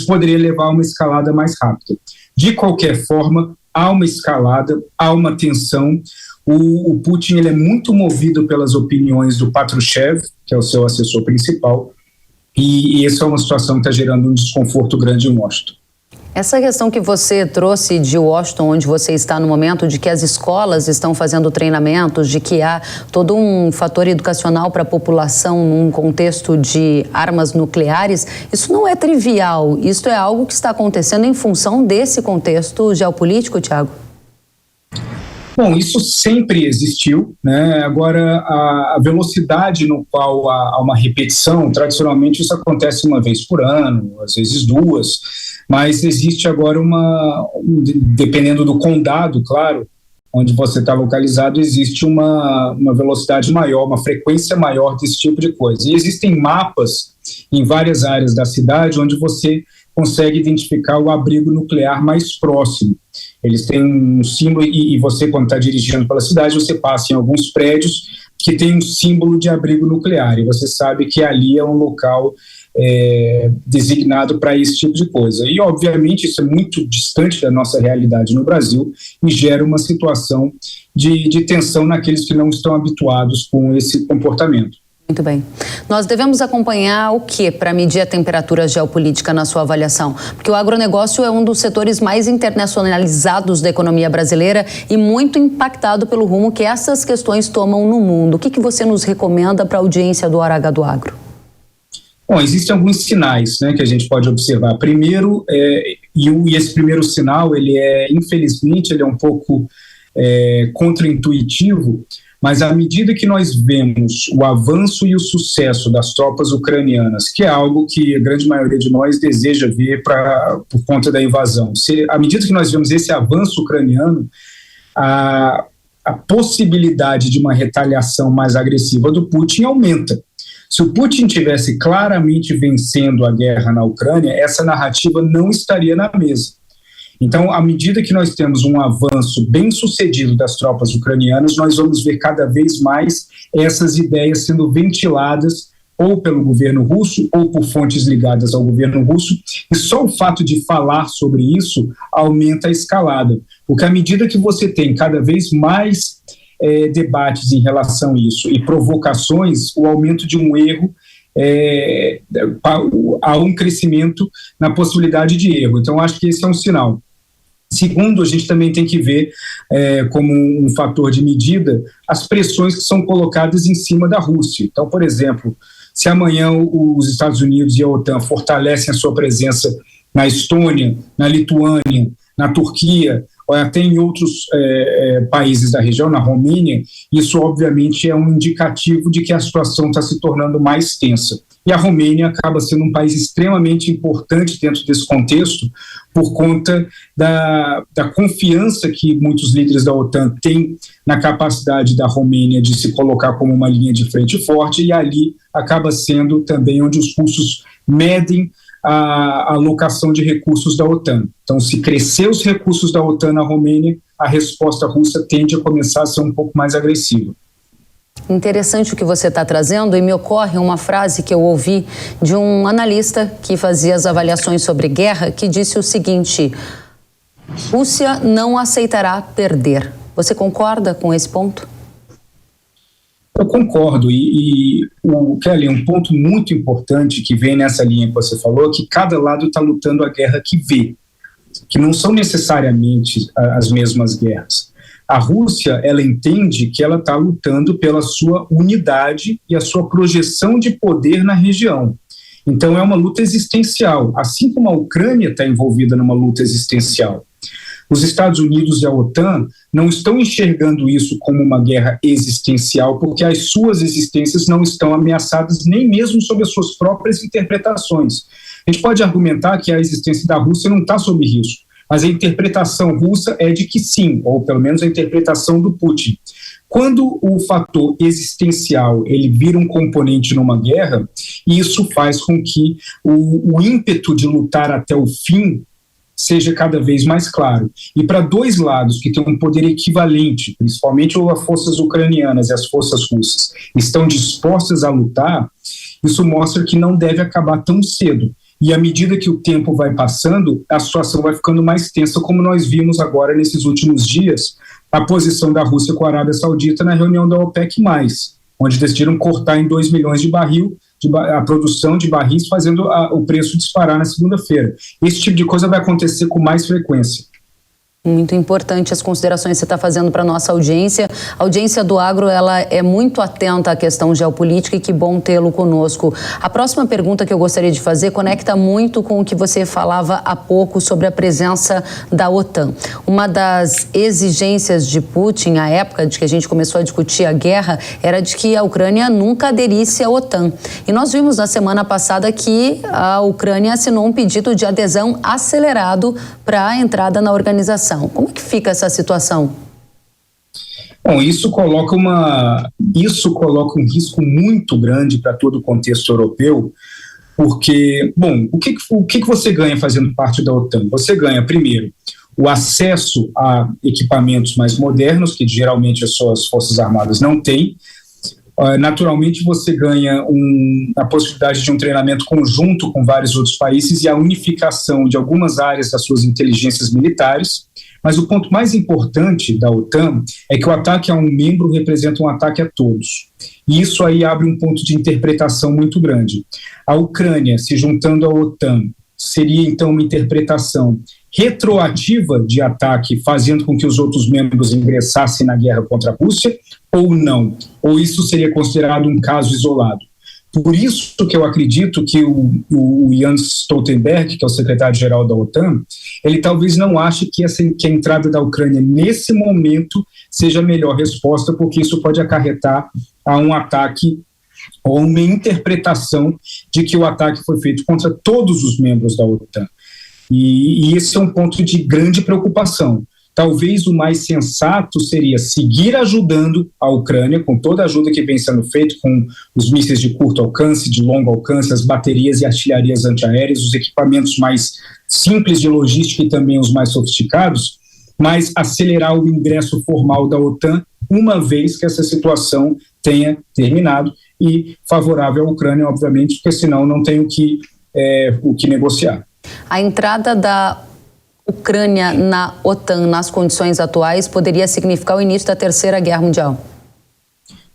poderia levar a uma escalada mais rápida. De qualquer forma, há uma escalada, há uma tensão. O Putin ele é muito movido pelas opiniões do Patrushev, que é o seu assessor principal, e essa é uma situação que está gerando um desconforto grande em Washington. Essa questão que você trouxe de Washington, onde você está no momento, de que as escolas estão fazendo treinamentos, de que há todo um fator educacional para a população num contexto de armas nucleares, isso não é trivial. Isso é algo que está acontecendo em função desse contexto geopolítico, Tiago? Bom, isso sempre existiu, né? Agora, a velocidade no qual há uma repetição, tradicionalmente isso acontece uma vez por ano, às vezes duas, mas existe agora dependendo do condado, claro, onde você está localizado, existe uma velocidade maior, uma frequência maior desse tipo de coisa. E existem mapas em várias áreas da cidade onde você consegue identificar o abrigo nuclear mais próximo. Eles têm um símbolo e você, quando está dirigindo pela cidade, você passa em alguns prédios que tem um símbolo de abrigo nuclear e você sabe que ali é um local designado para esse tipo de coisa. E, obviamente, isso é muito distante da nossa realidade no Brasil e gera uma situação de tensão naqueles que não estão habituados com esse comportamento. Muito bem. Nós devemos acompanhar o que para medir a temperatura geopolítica na sua avaliação? Porque o agronegócio é um dos setores mais internacionalizados da economia brasileira e muito impactado pelo rumo que essas questões tomam no mundo. O que você nos recomenda para a audiência do Hora H do Agro? Bom, existem alguns sinais, né, que a gente pode observar. Primeiro, e esse primeiro sinal, infelizmente, ele é um pouco contraintuitivo, mas à medida que nós vemos o avanço e o sucesso das tropas ucranianas, que é algo que a grande maioria de nós deseja ver por conta da invasão, à medida que nós vemos esse avanço ucraniano, a possibilidade de uma retaliação mais agressiva do Putin aumenta. Se o Putin tivesse claramente vencendo a guerra na Ucrânia, essa narrativa não estaria na mesa. Então, à medida que nós temos um avanço bem sucedido das tropas ucranianas, nós vamos ver cada vez mais essas ideias sendo ventiladas ou pelo governo russo ou por fontes ligadas ao governo russo, e só o fato de falar sobre isso aumenta a escalada, porque à medida que você tem cada vez mais debates em relação a isso e provocações, o aumento de um erro há um crescimento na possibilidade de erro. Então, acho que esse é um sinal. Segundo, a gente também tem que ver como um fator de medida as pressões que são colocadas em cima da Rússia. Então, por exemplo, se amanhã os Estados Unidos e a OTAN fortalecem a sua presença na Estônia, na Lituânia, na Turquia, ou até em outros países da região, na Romênia, isso obviamente é um indicativo de que a situação está se tornando mais tensa. E a Romênia acaba sendo um país extremamente importante dentro desse contexto, por conta da confiança que muitos líderes da OTAN têm na capacidade da Romênia de se colocar como uma linha de frente forte, e ali acaba sendo também onde os russos medem a alocação de recursos da OTAN. Então, se crescer os recursos da OTAN na Romênia, a resposta russa tende a começar a ser um pouco mais agressiva. Interessante o que você está trazendo, e me ocorre uma frase que eu ouvi de um analista que fazia as avaliações sobre guerra, que disse o seguinte: Rússia não aceitará perder. Você concorda com esse ponto? Eu concordo, Kelly, um ponto muito importante que vem nessa linha que você falou, é que cada lado está lutando a guerra que vê, que não são necessariamente as mesmas guerras. A Rússia, ela entende que ela está lutando pela sua unidade e a sua projeção de poder na região. Então é uma luta existencial, assim como a Ucrânia está envolvida numa luta existencial. Os Estados Unidos e a OTAN não estão enxergando isso como uma guerra existencial, porque as suas existências não estão ameaçadas nem mesmo sob as suas próprias interpretações. A gente pode argumentar que a existência da Rússia não está sob risco, mas a interpretação russa é de que sim, ou pelo menos a interpretação do Putin. Quando o fator existencial ele vira um componente numa guerra, isso faz com que o ímpeto de lutar até o fim seja cada vez mais claro. E para dois lados que têm um poder equivalente, principalmente as forças ucranianas e as forças russas, estão dispostas a lutar, isso mostra que não deve acabar tão cedo. E à medida que o tempo vai passando, a situação vai ficando mais tensa, como nós vimos agora nesses últimos dias, a posição da Rússia com a Arábia Saudita na reunião da OPEC+, onde decidiram cortar em 2 milhões de barril a produção de barris, fazendo o preço disparar na segunda-feira. Esse tipo de coisa vai acontecer com mais frequência. Muito importante as considerações que você está fazendo para a nossa audiência. A audiência do Agro, ela é muito atenta à questão geopolítica, e que bom tê-lo conosco. A próxima pergunta que eu gostaria de fazer conecta muito com o que você falava há pouco sobre a presença da OTAN. Uma das exigências de Putin, à época de que a gente começou a discutir a guerra, era de que a Ucrânia nunca aderisse à OTAN. E nós vimos na semana passada que a Ucrânia assinou um pedido de adesão acelerado para a entrada na organização. Como é que fica essa situação? Bom, isso coloca um risco muito grande para todo o contexto europeu, porque, bom, o que você ganha fazendo parte da OTAN? Você ganha, primeiro, o acesso a equipamentos mais modernos, que geralmente as suas forças armadas não têm, Naturalmente você ganha a possibilidade de um treinamento conjunto com vários outros países e a unificação de algumas áreas das suas inteligências militares, mas o ponto mais importante da OTAN é que o ataque a um membro representa um ataque a todos. E isso aí abre um ponto de interpretação muito grande. A Ucrânia se juntando à OTAN seria então uma interpretação retroativa de ataque, fazendo com que os outros membros ingressassem na guerra contra a Rússia, ou não? Ou isso seria considerado um caso isolado? Por isso que eu acredito que o Jens Stoltenberg, que é o secretário-geral da OTAN, ele talvez não ache que a entrada da Ucrânia nesse momento seja a melhor resposta, porque isso pode acarretar a um ataque ou uma interpretação de que o ataque foi feito contra todos os membros da OTAN. E esse é um ponto de grande preocupação. Talvez o mais sensato seria seguir ajudando a Ucrânia com toda a ajuda que vem sendo feita, com os mísseis de curto alcance, de longo alcance, as baterias e artilharias antiaéreas, os equipamentos mais simples de logística e também os mais sofisticados, mas acelerar o ingresso formal da OTAN uma vez que essa situação tenha terminado e favorável à Ucrânia, obviamente, porque senão não tem o que negociar. A entrada da Ucrânia na OTAN nas condições atuais poderia significar o início da Terceira Guerra Mundial?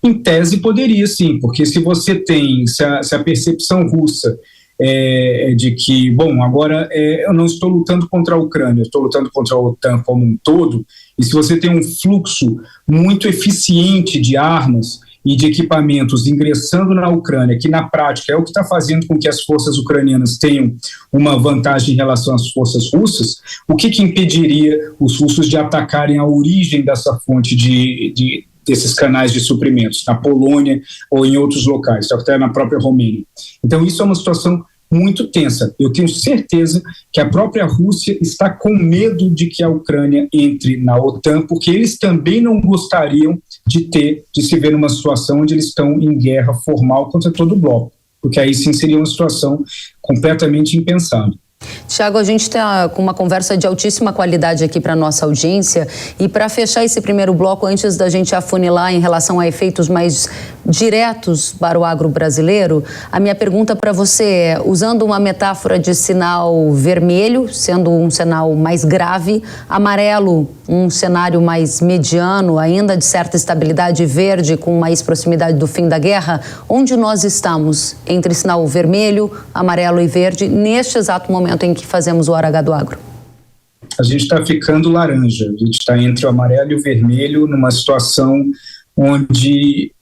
Em tese poderia sim, porque se você tem, se a percepção russa é de que, bom, agora eu não estou lutando contra a Ucrânia, eu estou lutando contra a OTAN como um todo, e se você tem um fluxo muito eficiente de armas e de equipamentos ingressando na Ucrânia, que na prática é o que está fazendo com que as forças ucranianas tenham uma vantagem em relação às forças russas, o que impediria os russos de atacarem a origem dessa fonte desses canais de suprimentos, na Polônia ou em outros locais, até na própria Romênia. Então isso é uma situação muito tensa. Eu tenho certeza que a própria Rússia está com medo de que a Ucrânia entre na OTAN, porque eles também não gostariam de se ver numa situação onde eles estão em guerra formal contra todo o bloco, porque aí sim seria uma situação completamente impensável. Tiago, a gente está com uma conversa de altíssima qualidade aqui para a nossa audiência e para fechar esse primeiro bloco, antes da gente afunilar em relação a efeitos mais diretos para o agro brasileiro, a minha pergunta para você é, usando uma metáfora de sinal vermelho, sendo um sinal mais grave, amarelo, um cenário mais mediano, ainda de certa estabilidade, verde, com mais proximidade do fim da guerra, onde nós estamos entre sinal vermelho, amarelo e verde, neste exato momento em que fazemos o Hora H do Agro? A gente está ficando laranja, a gente está entre o amarelo e o vermelho, numa situação onde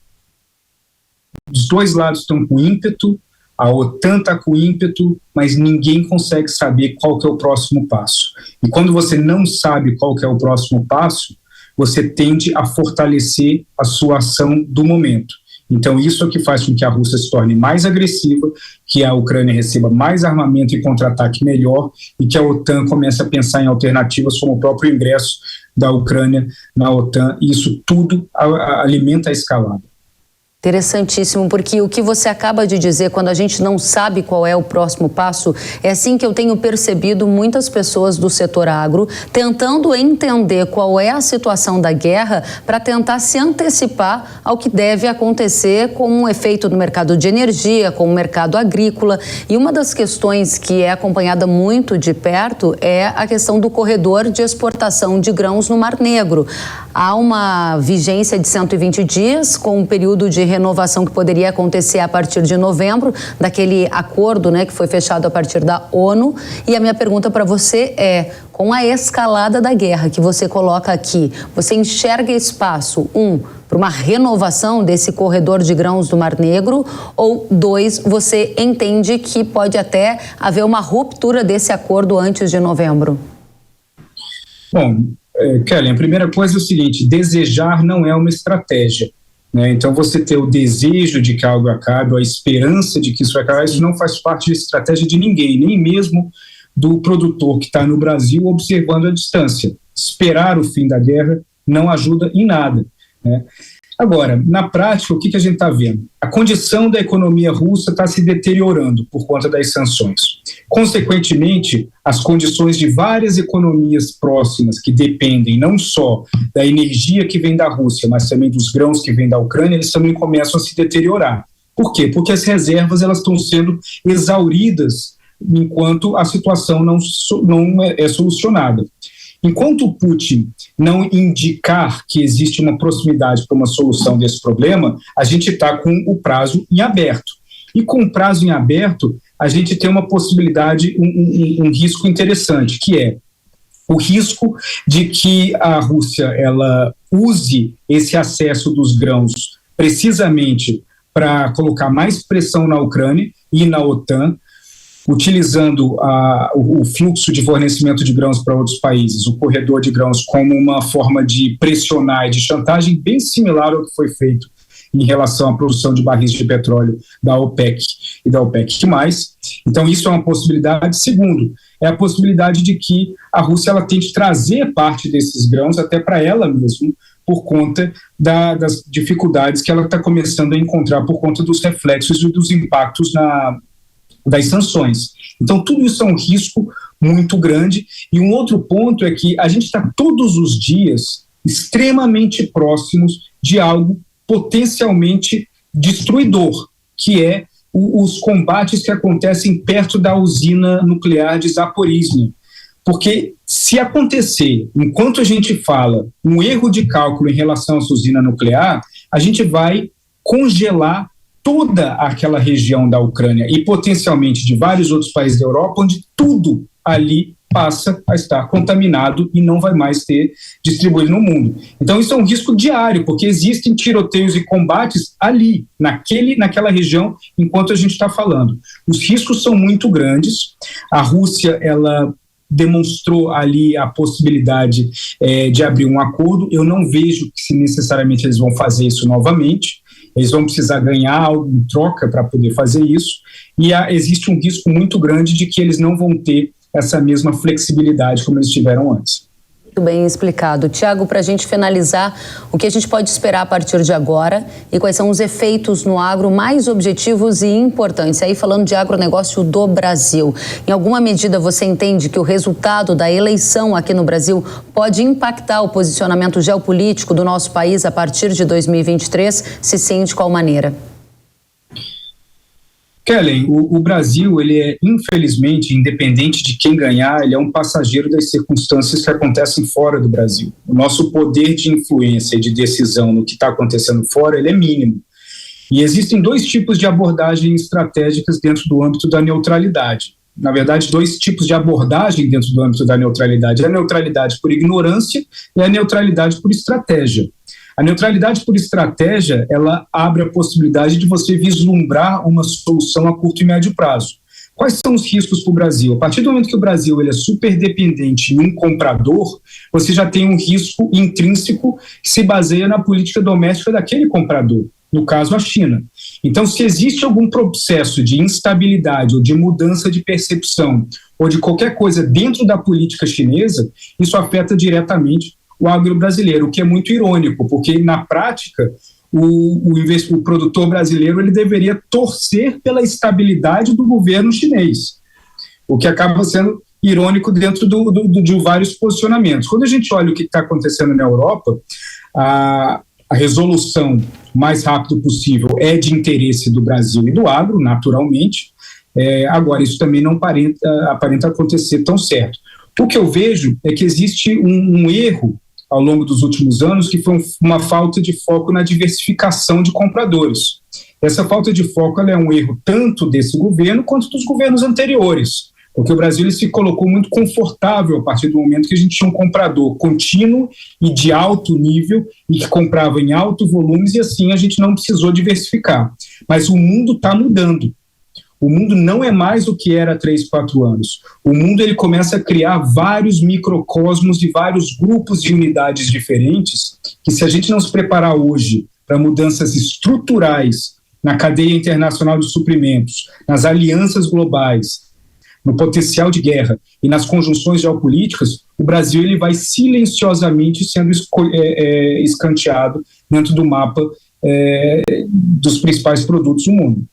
os dois lados estão com ímpeto, a OTAN está com ímpeto, mas ninguém consegue saber qual que é o próximo passo. E quando você não sabe qual que é o próximo passo, você tende a fortalecer a sua ação do momento. Então isso é o que faz com que a Rússia se torne mais agressiva, que a Ucrânia receba mais armamento e contra-ataque melhor e que a OTAN comece a pensar em alternativas como o próprio ingresso da Ucrânia na OTAN. E isso tudo alimenta a escalada. Interessantíssimo, porque o que você acaba de dizer, quando a gente não sabe qual é o próximo passo, é assim que eu tenho percebido muitas pessoas do setor agro tentando entender qual é a situação da guerra para tentar se antecipar ao que deve acontecer com um efeito no mercado de energia, com o mercado agrícola. E uma das questões que é acompanhada muito de perto é a questão do corredor de exportação de grãos no Mar Negro. Há uma vigência de 120 dias, com um período de renovação que poderia acontecer a partir de novembro, daquele acordo, que foi fechado a partir da ONU. E a minha pergunta para você é, com a escalada da guerra que você coloca aqui, você enxerga espaço, para uma renovação desse corredor de grãos do Mar Negro, ou 2, você entende que pode até haver uma ruptura desse acordo antes de novembro? Bom, Kelly, a primeira coisa é o seguinte, desejar não é uma estratégia, né? Então você ter o desejo de que algo acabe, ou a esperança de que isso vai acabar, isso não faz parte da estratégia de ninguém, nem mesmo do produtor que está no Brasil observando a distância. Esperar o fim da guerra não ajuda em nada, né? Agora, na prática, o que a gente está vendo? A condição da economia russa está se deteriorando por conta das sanções. Consequentemente, as condições de várias economias próximas que dependem não só da energia que vem da Rússia, mas também dos grãos que vêm da Ucrânia, eles também começam a se deteriorar. Por quê? Porque as reservas elas estão sendo exauridas enquanto a situação não é solucionada. Enquanto o Putin não indicar que existe uma proximidade para uma solução desse problema, a gente está com o prazo em aberto. E com o prazo em aberto, a gente tem uma possibilidade, um risco interessante, que é o risco de que a Rússia ela use esse acesso dos grãos precisamente para colocar mais pressão na Ucrânia e na OTAN, utilizando o fluxo de fornecimento de grãos para outros países, o corredor de grãos, como uma forma de pressionar e de chantagem bem similar ao que foi feito em relação à produção de barris de petróleo da OPEC e da OPEC+. Então, isso é uma possibilidade. Segundo, é a possibilidade de que a Rússia ela tente trazer parte desses grãos até para ela mesma, por conta das dificuldades que ela está começando a encontrar por conta dos reflexos e dos impactos das sanções. Então, tudo isso é um risco muito grande. E um outro ponto é que a gente está todos os dias extremamente próximos de algo potencialmente destruidor, que é os combates que acontecem perto da usina nuclear de Zaporizhzhia. Porque se acontecer, enquanto a gente fala, um erro de cálculo em relação a essa usina nuclear, a gente vai congelar toda aquela região da Ucrânia e potencialmente de vários outros países da Europa, onde tudo ali passa a estar contaminado e não vai mais ter distribuído no mundo. Então isso é um risco diário, porque existem tiroteios e combates ali, naquela região, enquanto a gente está falando. Os riscos são muito grandes. A Rússia, ela demonstrou ali a possibilidade de abrir um acordo. Eu não vejo que se necessariamente eles vão fazer isso novamente. Eles vão precisar ganhar algo em troca para poder fazer isso, e existe um risco muito grande de que eles não vão ter essa mesma flexibilidade como eles tiveram antes. Muito bem explicado. Tiago, para a gente finalizar, o que a gente pode esperar a partir de agora e quais são os efeitos no agro mais objetivos e importantes? Aí falando de agronegócio do Brasil, em alguma medida você entende que o resultado da eleição aqui no Brasil pode impactar o posicionamento geopolítico do nosso país a partir de 2023? Se sim, de qual maneira? Kellen, o Brasil, ele é, infelizmente, independente de quem ganhar, ele é um passageiro das circunstâncias que acontecem fora do Brasil. O nosso poder de influência e de decisão no que está acontecendo fora, ele é mínimo. E existem dois tipos de abordagens estratégicas dentro do âmbito da neutralidade. Na verdade, dois tipos de abordagem dentro do âmbito da neutralidade. A neutralidade por ignorância e a neutralidade por estratégia. A neutralidade por estratégia, ela abre a possibilidade de você vislumbrar uma solução a curto e médio prazo. Quais são os riscos para o Brasil? A partir do momento que o Brasil ele é super dependente em um comprador, você já tem um risco intrínseco que se baseia na política doméstica daquele comprador, no caso a China. Então, se existe algum processo de instabilidade ou de mudança de percepção ou de qualquer coisa dentro da política chinesa, isso afeta diretamente o agro brasileiro, o que é muito irônico, porque na prática o produtor brasileiro ele deveria torcer pela estabilidade do governo chinês, o que acaba sendo irônico dentro de vários posicionamentos. Quando a gente olha o que está acontecendo na Europa, a resolução o mais rápido possível é de interesse do Brasil e do agro, naturalmente. Agora, isso também não aparenta acontecer tão certo. O que eu vejo é que existe um erro ao longo dos últimos anos, que foi uma falta de foco na diversificação de compradores. Essa falta de foco ela é um erro tanto desse governo quanto dos governos anteriores, porque o Brasil ele se colocou muito confortável a partir do momento que a gente tinha um comprador contínuo e de alto nível e que comprava em alto volumes, e assim a gente não precisou diversificar. Mas o mundo está mudando. O mundo não é mais o que era há 3, 4 anos. O mundo ele começa a criar vários microcosmos de vários grupos de unidades diferentes que, se a gente não se preparar hoje para mudanças estruturais na cadeia internacional de suprimentos, nas alianças globais, no potencial de guerra e nas conjunções geopolíticas, o Brasil ele vai silenciosamente sendo escanteado dentro do mapa dos principais produtos do mundo.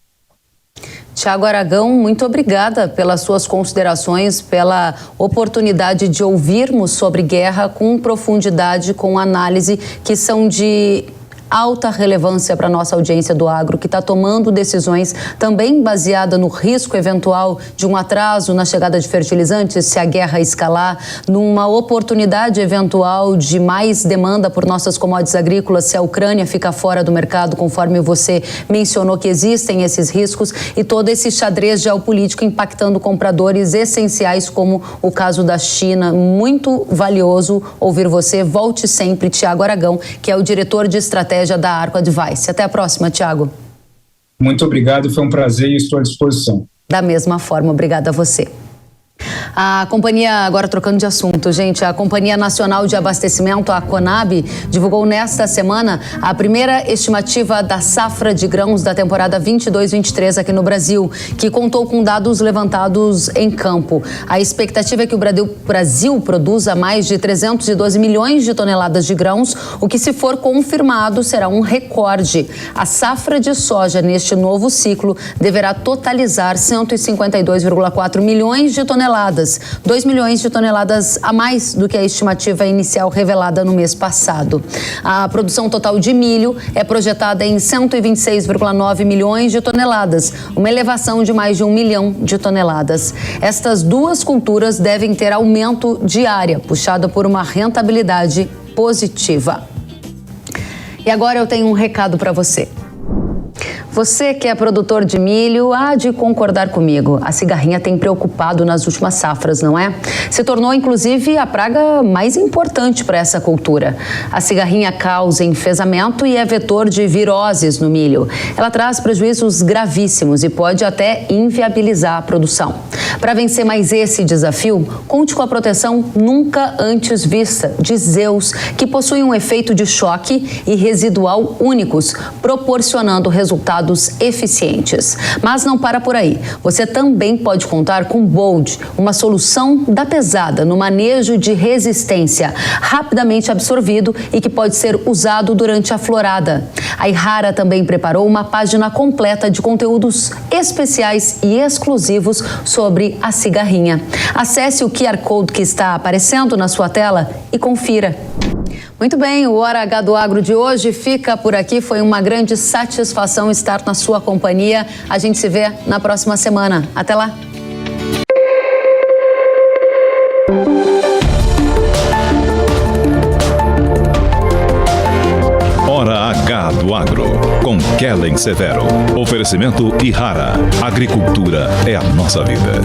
Tiago Aragão, muito obrigada pelas suas considerações, pela oportunidade de ouvirmos sobre guerra com profundidade, com análise, que são de alta relevância para a nossa audiência do agro, que está tomando decisões também baseada no risco eventual de um atraso na chegada de fertilizantes, se a guerra escalar, numa oportunidade eventual de mais demanda por nossas commodities agrícolas, se a Ucrânia ficar fora do mercado, conforme você mencionou que existem esses riscos, e todo esse xadrez geopolítico impactando compradores essenciais, como o caso da China. Muito valioso ouvir você. Volte sempre, Tiago Aragão, que é o diretor de estratégia da Arco Advice. Até a próxima, Tiago. Muito obrigado, foi um prazer e estou à disposição. Da mesma forma, obrigada a você. A companhia, agora trocando de assunto, gente, a Companhia Nacional de Abastecimento, a CONAB, divulgou nesta semana a primeira estimativa da safra de grãos da temporada 22-23 aqui no Brasil, que contou com dados levantados em campo. A expectativa é que o Brasil produza mais de 312 milhões de toneladas de grãos, o que, se for confirmado, será um recorde. A safra de soja neste novo ciclo deverá totalizar 152,4 milhões de toneladas, 2 milhões de toneladas a mais do que a estimativa inicial revelada no mês passado. A produção total de milho é projetada em 126,9 milhões de toneladas, uma elevação de mais de 1 milhão de toneladas. Estas duas culturas devem ter aumento de área, puxada por uma rentabilidade positiva. E agora eu tenho um recado para você. Você que é produtor de milho há de concordar comigo. A cigarrinha tem preocupado nas últimas safras, não é? Se tornou, inclusive, a praga mais importante para essa cultura. A cigarrinha causa enfesamento e é vetor de viroses no milho. Ela traz prejuízos gravíssimos e pode até inviabilizar a produção. Para vencer mais esse desafio, conte com a proteção nunca antes vista de Zeus, que possui um efeito de choque e residual únicos, proporcionando resultados eficientes. Mas não para por aí. Você também pode contar com Bold, uma solução da pesada no manejo de resistência, rapidamente absorvido e que pode ser usado durante a florada. A Ihara também preparou uma página completa de conteúdos especiais e exclusivos sobre a cigarrinha. Acesse o QR Code que está aparecendo na sua tela e confira. Muito bem, o Hora H do Agro de hoje fica por aqui. Foi uma grande satisfação estar na sua companhia. A gente se vê na próxima semana. Até lá! Hora H do Agro, com Kellen Severo. Oferecimento Ihara. Agricultura é a nossa vida.